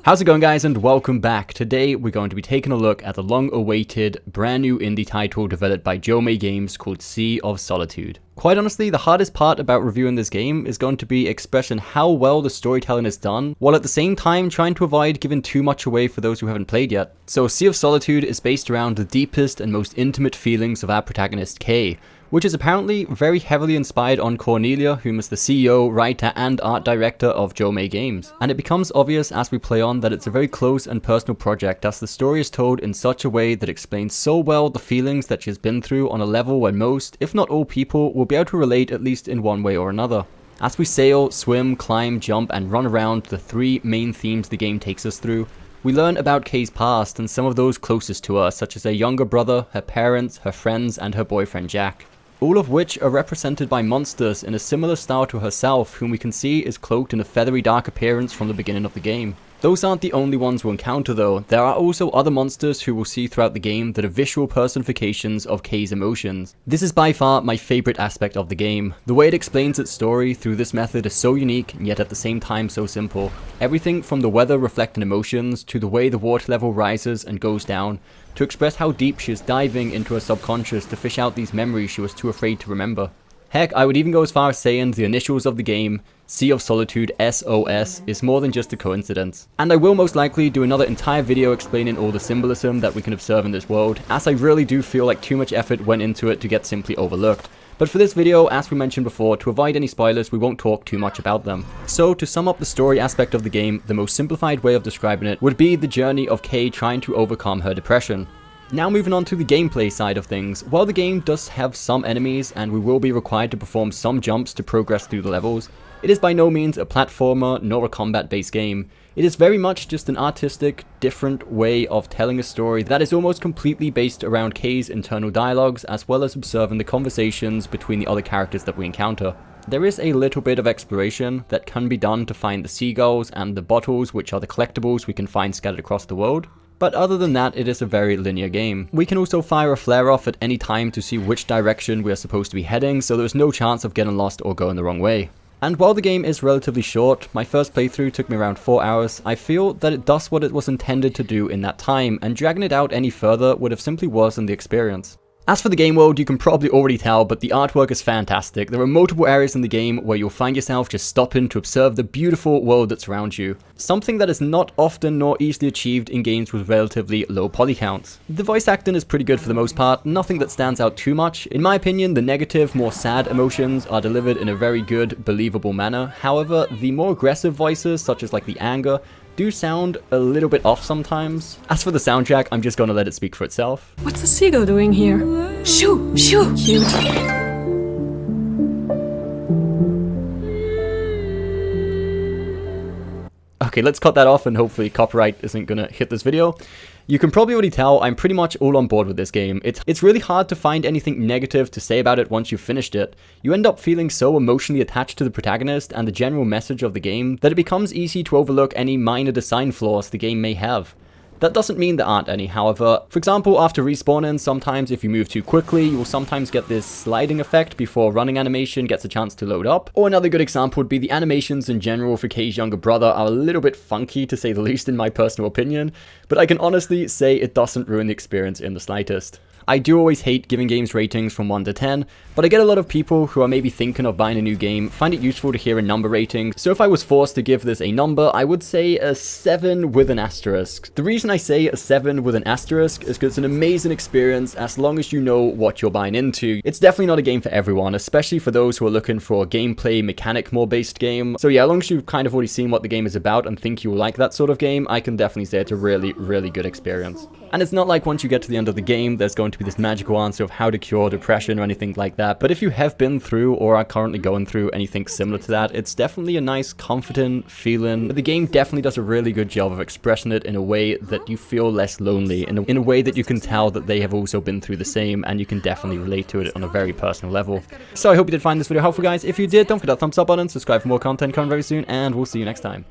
How's it going, guys, and welcome back. Today we're going to be taking a look at the long-awaited brand new indie title developed by Jo-Mei Games called Sea of Solitude. Quite honestly, the hardest part about reviewing this game is going to be expressing how well the storytelling is done, while at the same time trying to avoid giving too much away for those who haven't played yet. So Sea of Solitude is based around the deepest and most intimate feelings of our protagonist Kay, which is apparently very heavily inspired on Cornelia, whom is the CEO, writer, and art director of Jo-Mei Games. And it becomes obvious as we play on that it's a very close and personal project, as the story is told in such a way that explains so well the feelings that she's been through on a level where most, if not all people, will be able to relate at least in one way or another. As we sail, swim, climb, jump, and run around the three main themes the game takes us through, we learn about Kay's past and some of those closest to her, such as her younger brother, her parents, her friends, and her boyfriend Jack. All of which are represented by monsters in a similar style to herself, whom we can see is cloaked in a feathery dark appearance from the beginning of the game. Those aren't the only ones we'll encounter though. There are also other monsters who we'll see throughout the game that are visual personifications of Kay's emotions. This is by far my favorite aspect of the game. The way it explains its story through this method is so unique, and yet at the same time so simple. Everything from the weather reflecting emotions, to the way the water level rises and goes down, to express how deep she is diving into her subconscious to fish out these memories she was too afraid to remember. Heck, I would even go as far as saying the initials of the game, Sea of Solitude SOS, is more than just a coincidence. And I will most likely do another entire video explaining all the symbolism that we can observe in this world, as I really do feel like too much effort went into it to get simply overlooked. But for this video, as we mentioned before, to avoid any spoilers, we won't talk too much about them. So to sum up the story aspect of the game, the most simplified way of describing it would be the journey of Kay trying to overcome her depression. Now moving on to the gameplay side of things, while the game does have some enemies and we will be required to perform some jumps to progress through the levels, it is by no means a platformer nor a combat based game. It is very much just an artistic, different way of telling a story that is almost completely based around Kay's internal dialogues, as well as observing the conversations between the other characters that we encounter. There is a little bit of exploration that can be done to find the seagulls and the bottles, which are the collectibles we can find scattered across the world. But other than that, it is a very linear game. We can also fire a flare off at any time to see which direction we are supposed to be heading, so there's no chance of getting lost or going the wrong way. And while the game is relatively short, my first playthrough took me around 4 hours, I feel that it does what it was intended to do in that time, and dragging it out any further would have simply worsened the experience. As for the game world, you can probably already tell, but the artwork is fantastic. There are multiple areas in the game where you'll find yourself just stopping to observe the beautiful world that surrounds you. Something that is not often nor easily achieved in games with relatively low poly counts. The voice acting is pretty good for the most part, nothing that stands out too much. In my opinion, the negative, more sad emotions are delivered in a very good, believable manner. However, the more aggressive voices, such as like the anger, do sound a little bit off sometimes. As for the soundtrack, I'm just gonna let it speak for itself. What's the seagull doing here? Shoo! Shoo! Cute. Okay, let's cut that off and hopefully copyright isn't gonna hit this video. You can probably already tell I'm pretty much all on board with this game. It's really hard to find anything negative to say about it once you've finished it. You end up feeling so emotionally attached to the protagonist and the general message of the game that it becomes easy to overlook any minor design flaws the game may have. That doesn't mean there aren't any, however. For example, after respawning, sometimes if you move too quickly, you will sometimes get this sliding effect before running animation gets a chance to load up. Or another good example would be the animations in general for Kay's younger brother are a little bit funky, to say the least, in my personal opinion, but I can honestly say it doesn't ruin the experience in the slightest. I do always hate giving games ratings from 1 to 10, but I get a lot of people who are maybe thinking of buying a new game find it useful to hear a number rating, so if I was forced to give this a number, I would say a 7 with an asterisk. The reason I say a 7 with an asterisk is because it's an amazing experience as long as you know what you're buying into. It's definitely not a game for everyone, especially for those who are looking for a gameplay mechanic more based game. So yeah, as long as you've kind of already seen what the game is about and think you will like that sort of game, I can definitely say it's a really, really good experience. And it's not like once you get to the end of the game, there's going to be this magical answer of how to cure depression or anything like that. But if you have been through or are currently going through anything similar to that, it's definitely a nice, comforting feeling. But the game definitely does a really good job of expressing it in a way that you feel less lonely, in a way that you can tell that they have also been through the same, and you can definitely relate to it on a very personal level. So I hope you did find this video helpful, guys. If you did, don't forget that thumbs up button, subscribe for more content coming very soon, and we'll see you next time.